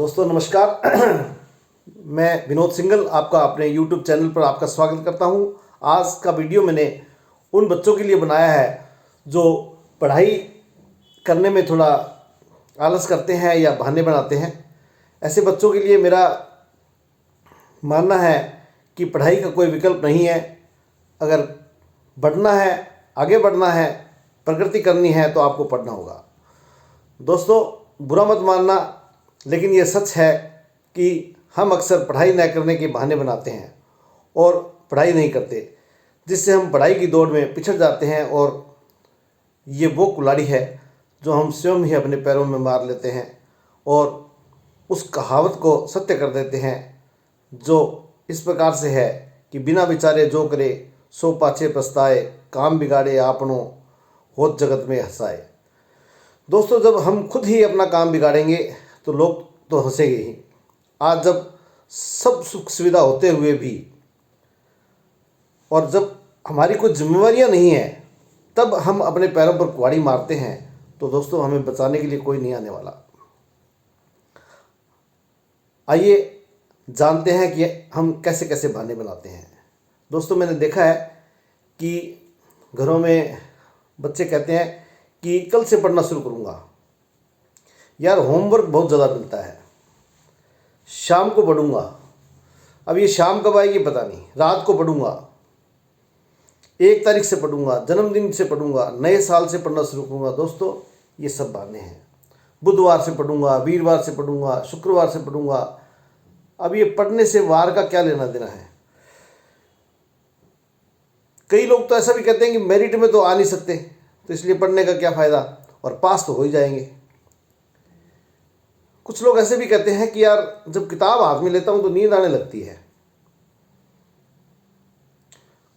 दोस्तों नमस्कार। मैं विनोद सिंगल आपका अपने YouTube चैनल पर आपका स्वागत करता हूं। आज का वीडियो मैंने उन बच्चों के लिए बनाया है जो पढ़ाई करने में थोड़ा आलस करते हैं या बहाने बनाते हैं। ऐसे बच्चों के लिए मेरा मानना है कि पढ़ाई का कोई विकल्प नहीं है। अगर बढ़ना है, आगे बढ़ना है, प्रगति करनी है तो आपको पढ़ना होगा। दोस्तों बुरा मत मानना, लेकिन ये सच है कि हम अक्सर पढ़ाई न करने के बहाने बनाते हैं और पढ़ाई नहीं करते, जिससे हम पढ़ाई की दौड़ में पिछड़ जाते हैं। और ये वो कुल्हाड़ी है जो हम स्वयं ही अपने पैरों में मार लेते हैं और उस कहावत को सत्य कर देते हैं जो इस प्रकार से है कि बिना विचारे जो करे सो पाछे पछताए, काम बिगाड़े आपनों होत जगत में हंसाए। दोस्तों जब हम खुद ही अपना काम बिगाड़ेंगे तो लोग तो हंसेंगे ही। आज जब सब सुख सुविधा होते हुए भी और जब हमारी कोई जिम्मेवारियां नहीं है, तब हम अपने पैरों पर कुल्हाड़ी मारते हैं तो दोस्तों हमें बचाने के लिए कोई नहीं आने वाला। आइए जानते हैं कि हम कैसे कैसे बहाने बनाते हैं। दोस्तों मैंने देखा है कि घरों में बच्चे कहते हैं कि कल से पढ़ना शुरू करूँगा, यार होमवर्क बहुत ज़्यादा मिलता है, शाम को पढ़ूंगा। अब ये शाम कब आएगी पता नहीं, रात को पढ़ूंगा, 1 तारीख से पढ़ूंगा, जन्मदिन से पढ़ूंगा, नए साल से पढ़ना शुरू करूँगा। दोस्तों ये सब बहाने हैं। बुधवार से पढ़ूंगा, वीरवार से पढ़ूंगा, शुक्रवार से पढ़ूंगा। अब ये पढ़ने से वार का क्या लेना देना है। कई लोग तो ऐसा भी कहते हैं कि मेरिट में तो आ नहीं सकते, तो इसलिए पढ़ने का क्या फ़ायदा, और पास तो हो ही जाएंगे। कुछ लोग ऐसे भी कहते हैं कि यार जब किताब हाथ में लेता हूं तो नींद आने लगती है।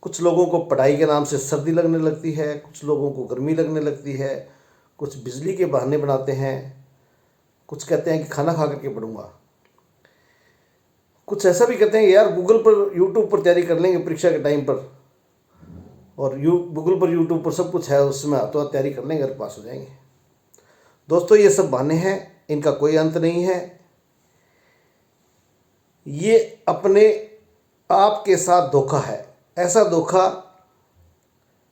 कुछ लोगों को पढ़ाई के नाम से सर्दी लगने लगती है, कुछ लोगों को गर्मी लगने लगती है, कुछ बिजली के बहाने बनाते हैं, कुछ कहते हैं कि खाना खा करके पढ़ूंगा। कुछ ऐसा भी कहते हैं कि यार गूगल पर यूट्यूब पर तैयारी कर लेंगे परीक्षा के टाइम पर, और गूगल पर यूट्यूब पर सब कुछ है, उसमें हाथों हाथ तैयारी कर लेंगे और पास हो जाएंगे। दोस्तों ये सब बहाने हैं, इनका कोई अंत नहीं है। ये अपने आप के साथ धोखा है, ऐसा धोखा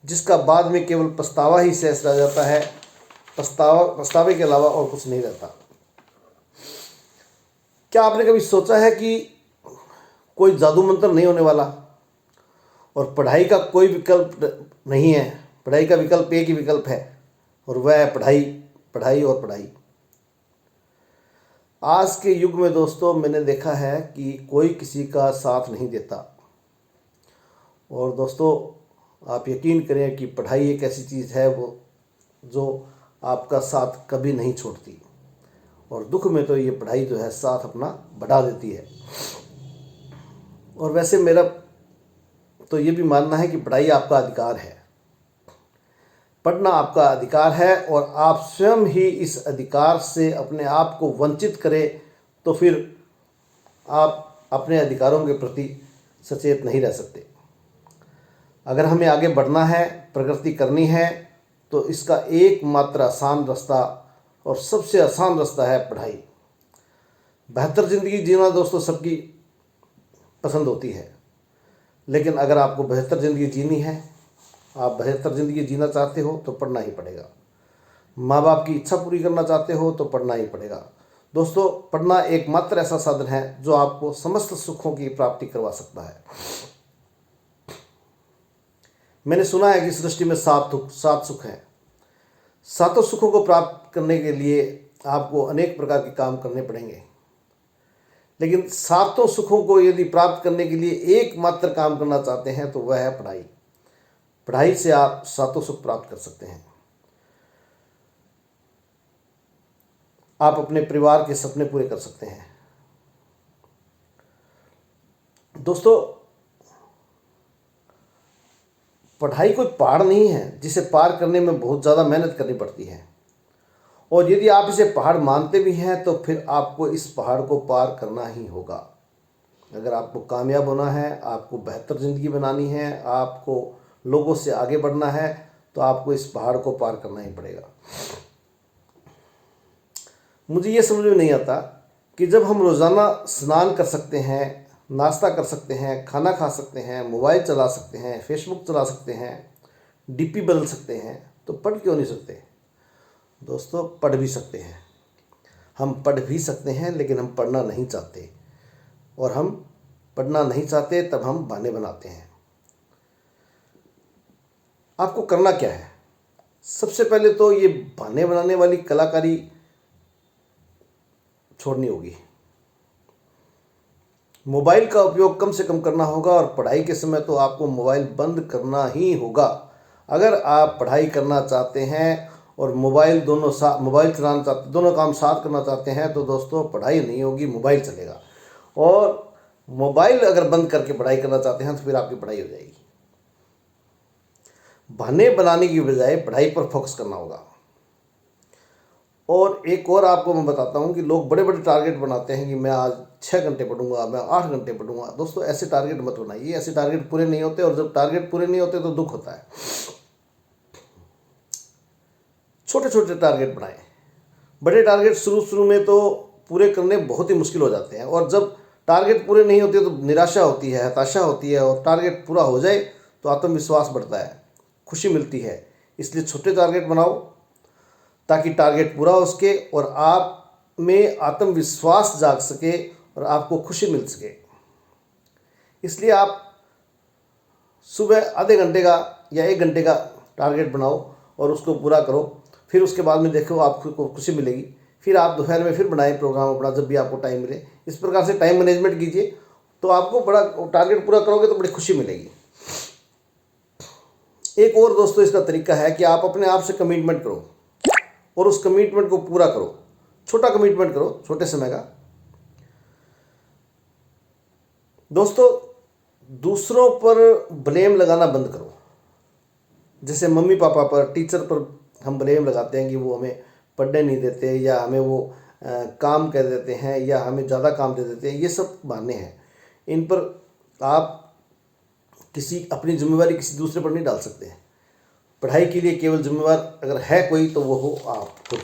जिसका बाद में केवल पछतावा ही शेष रह जाता है। पछतावे के अलावा और कुछ नहीं रहता। क्या आपने कभी सोचा है कि कोई जादू मंत्र नहीं होने वाला और पढ़ाई का कोई विकल्प नहीं है। पढ़ाई का विकल्प एक ही विकल्प है, और वह है पढ़ाई, पढ़ाई और पढ़ाई। आज के युग में दोस्तों मैंने देखा है कि कोई किसी का साथ नहीं देता। और दोस्तों आप यकीन करें कि पढ़ाई एक ऐसी चीज़ है वो जो आपका साथ कभी नहीं छोड़ती, और दुख में तो ये पढ़ाई जो है साथ अपना बढ़ा देती है। और वैसे मेरा तो ये भी मानना है कि पढ़ाई आपका अधिकार है, पढ़ना आपका अधिकार है, और आप स्वयं ही इस अधिकार से अपने आप को वंचित करें तो फिर आप अपने अधिकारों के प्रति सचेत नहीं रह सकते। अगर हमें आगे बढ़ना है, प्रगति करनी है, तो इसका एकमात्र आसान रास्ता और सबसे आसान रास्ता है पढ़ाई। बेहतर ज़िंदगी जीना दोस्तों सबकी पसंद होती है, लेकिन अगर आपको बेहतर ज़िंदगी जीनी है, आप बेहतर ज़िंदगी जीना चाहते हो तो पढ़ना ही पड़ेगा। माँ बाप की इच्छा पूरी करना चाहते हो तो पढ़ना ही पड़ेगा। दोस्तों पढ़ना एकमात्र ऐसा साधन है जो आपको समस्त सुखों की प्राप्ति करवा सकता है। मैंने सुना है कि सृष्टि में 7 सुख हैं। 7 सुखों को प्राप्त करने के लिए आपको अनेक प्रकार के काम करने पड़ेंगे, लेकिन 7 सुखों को यदि प्राप्त करने के लिए एकमात्र काम करना चाहते हैं तो वह है पढ़ाई। पढ़ाई से आप 7 सुख प्राप्त कर सकते हैं। आप अपने परिवार के सपने पूरे कर सकते हैं। दोस्तों पढ़ाई कोई पहाड़ नहीं है जिसे पार करने में बहुत ज़्यादा मेहनत करनी पड़ती है, और यदि आप इसे पहाड़ मानते भी हैं तो फिर आपको इस पहाड़ को पार करना ही होगा। अगर आपको कामयाब होना है, आपको बेहतर ज़िंदगी बनानी है, आपको लोगों से आगे बढ़ना है, तो आपको इस पहाड़ को पार करना ही पड़ेगा। मुझे ये समझ में नहीं आता कि जब हम रोज़ाना स्नान कर सकते हैं, नाश्ता कर सकते हैं, खाना खा सकते हैं, मोबाइल चला सकते हैं, फेसबुक चला सकते हैं, डीपी बदल सकते हैं, तो पढ़ क्यों नहीं सकते? दोस्तों, पढ़ भी सकते हैं। हम पढ़ भी सकते हैं, लेकिन हम पढ़ना नहीं चाहते, और हम पढ़ना नहीं चाहते तब हम बहाने बनाते हैं। आपको करना क्या है? सबसे पहले तो ये बहाने बनाने वाली कलाकारी छोड़नी होगी। मोबाइल का उपयोग कम से कम करना होगा, और पढ़ाई के समय तो आपको मोबाइल बंद करना ही होगा। अगर आप पढ़ाई करना चाहते हैं और मोबाइल मोबाइल चलाना चाहते, दोनों काम साथ करना चाहते हैं, तो दोस्तों पढ़ाई नहीं होगी, मोबाइल चलेगा। और मोबाइल अगर बंद करके पढ़ाई करना चाहते हैं तो फिर आपकी पढ़ाई हो जाएगी। बहाने बनाने की बजाय पढ़ाई पर फोकस करना होगा। और एक और आपको मैं बताता हूँ कि लोग बड़े बड़े टारगेट बनाते हैं कि मैं आज 6 घंटे पढ़ूंगा, मैं 8 घंटे पढ़ूंगा। दोस्तों, ऐसे टारगेट मत बनाइए, ऐसे टारगेट पूरे नहीं होते, और जब टारगेट पूरे नहीं होते तो दुख होता है। छोटे छोटे टारगेट बनाएं। बड़े टारगेट शुरू में तो पूरे करने बहुत ही मुश्किल हो जाते हैं, और जब टारगेट पूरे नहीं होते तो निराशा होती है, हताशा होती है, और टारगेट पूरा हो जाए तो आत्मविश्वास बढ़ता है, खुशी मिलती है। इसलिए छोटे टारगेट बनाओ ताकि टारगेट पूरा हो सके और आप में आत्मविश्वास जाग सके और आपको खुशी मिल सके। इसलिए आप सुबह आधे घंटे का या 1 घंटे का टारगेट बनाओ और उसको पूरा करो। फिर उसके बाद में देखो आपको खुशी मिलेगी। फिर आप दोपहर में फिर बनाएं प्रोग्राम अपना, जब भी आपको टाइम मिले। इस प्रकार से टाइम मैनेजमेंट कीजिए, तो आपको बड़ा टारगेट पूरा करोगे तो बड़ी खुशी मिलेगी। एक और दोस्तों इसका तरीका है कि आप अपने आप से कमिटमेंट करो और उस कमिटमेंट को पूरा करो। छोटा कमिटमेंट करो, छोटे समय का। दोस्तों, दूसरों पर ब्लेम लगाना बंद करो। जैसे मम्मी पापा पर, टीचर पर हम ब्लेम लगाते हैं कि वो हमें पढ़ने नहीं देते, या हमें वो काम कह देते हैं, या हमें ज़्यादा काम दे देते हैं। ये सब बहाने हैं। इन पर आप अपनी जिम्मेवारी किसी दूसरे पर नहीं डाल सकते हैं। पढ़ाई के लिए केवल जिम्मेवार अगर है कोई तो वो हो आप खुद।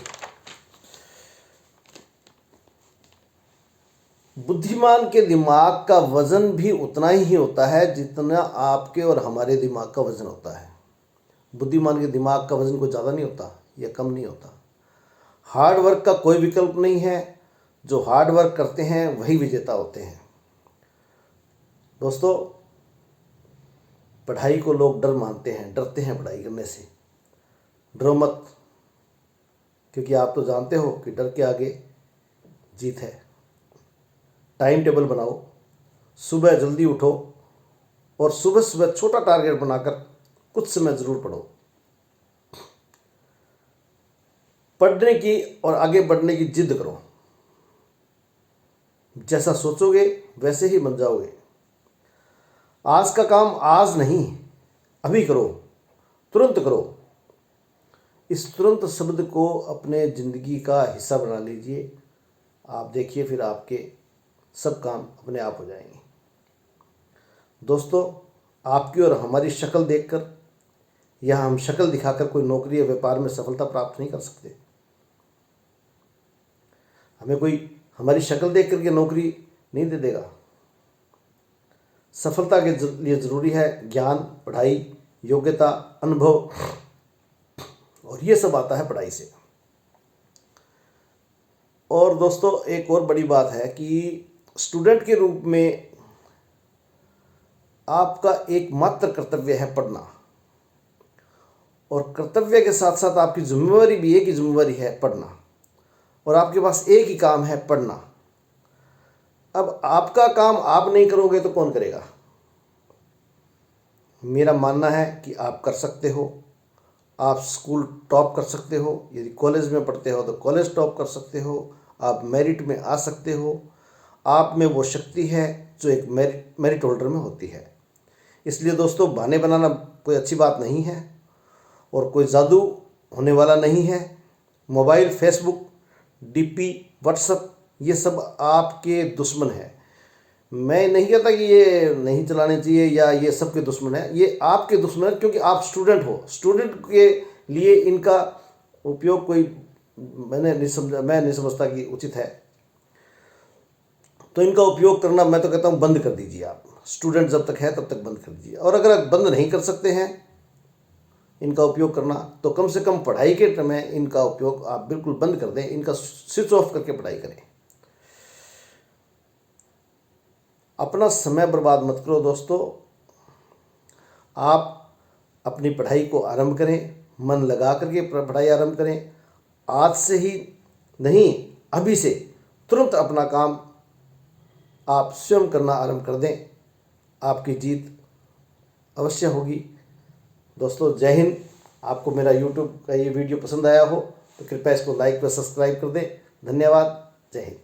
बुद्धिमान के दिमाग का वजन भी उतना ही होता है जितना आपके और हमारे दिमाग का वजन होता है। बुद्धिमान के दिमाग का वजन कोई ज़्यादा नहीं होता या कम नहीं होता। हार्ड वर्क का कोई विकल्प नहीं है। जो हार्ड वर्क करते हैं वही विजेता होते हैं। दोस्तों, पढ़ाई को लोग डर मानते हैं, डरते हैं पढ़ाई करने से। डरो मत, क्योंकि आप तो जानते हो कि डर के आगे जीत है। टाइम टेबल बनाओ, सुबह जल्दी उठो और सुबह सुबह छोटा टारगेट बनाकर कुछ समय ज़रूर पढ़ो। पढ़ने की और आगे बढ़ने की जिद करो। जैसा सोचोगे वैसे ही बन जाओगे। आज का काम आज नहीं, अभी करो, तुरंत करो। इस तुरंत शब्द को अपने ज़िंदगी का हिस्सा बना लीजिए। आप देखिए, फिर आपके सब काम अपने आप हो जाएंगे। दोस्तों, आपकी और हमारी शक्ल देखकर या हम शक्ल दिखाकर कोई नौकरी या व्यापार में सफलता प्राप्त नहीं कर सकते। हमें कोई हमारी शक्ल देख करके नौकरी नहीं दे देगा। सफलता के लिए ज़रूरी है ज्ञान, पढ़ाई, योग्यता, अनुभव, और ये सब आता है पढ़ाई से। और दोस्तों, एक और बड़ी बात है कि स्टूडेंट के रूप में आपका एकमात्र कर्तव्य है पढ़ना, और कर्तव्य के साथ साथ आपकी जिम्मेवारी भी एक ही जिम्मेवारी है, पढ़ना। और आपके पास एक ही काम है, पढ़ना। अब आपका काम आप नहीं करोगे तो कौन करेगा? मेरा मानना है कि आप कर सकते हो। आप स्कूल टॉप कर सकते हो, यदि कॉलेज में पढ़ते हो तो कॉलेज टॉप कर सकते हो, आप मेरिट में आ सकते हो। आप में वो शक्ति है जो एक मेरिट होल्डर में होती है। इसलिए दोस्तों, बहाने बनाना कोई अच्छी बात नहीं है और कोई जादू होने वाला नहीं है। मोबाइल, फेसबुक, डीपी, व्हाट्सएप, ये सब आपके दुश्मन है। मैं नहीं कहता कि ये नहीं चलाने चाहिए या ये सब के दुश्मन है, ये आपके दुश्मन है, क्योंकि आप स्टूडेंट हो। स्टूडेंट के लिए इनका उपयोग कोई मैं नहीं समझता कि उचित है। तो इनका उपयोग करना मैं तो कहता हूँ बंद कर दीजिए। आप स्टूडेंट जब तक है तब तक बंद कर दीजिए। और अगर आप बंद नहीं कर सकते हैं इनका उपयोग करना, तो कम से कम पढ़ाई के समय इनका उपयोग आप बिल्कुल बंद कर दें, इनका स्विच ऑफ करके पढ़ाई करें। अपना समय बर्बाद मत करो दोस्तों, आप अपनी पढ़ाई को आरंभ करें, मन लगा करके पढ़ाई आरंभ करें। आज से ही नहीं, अभी से तुरंत अपना काम आप स्वयं करना आरंभ कर दें, आपकी जीत अवश्य होगी। दोस्तों जय हिंद। आपको मेरा YouTube का ये वीडियो पसंद आया हो तो कृपया इसको लाइक व सब्सक्राइब कर दें। धन्यवाद। जय हिंद।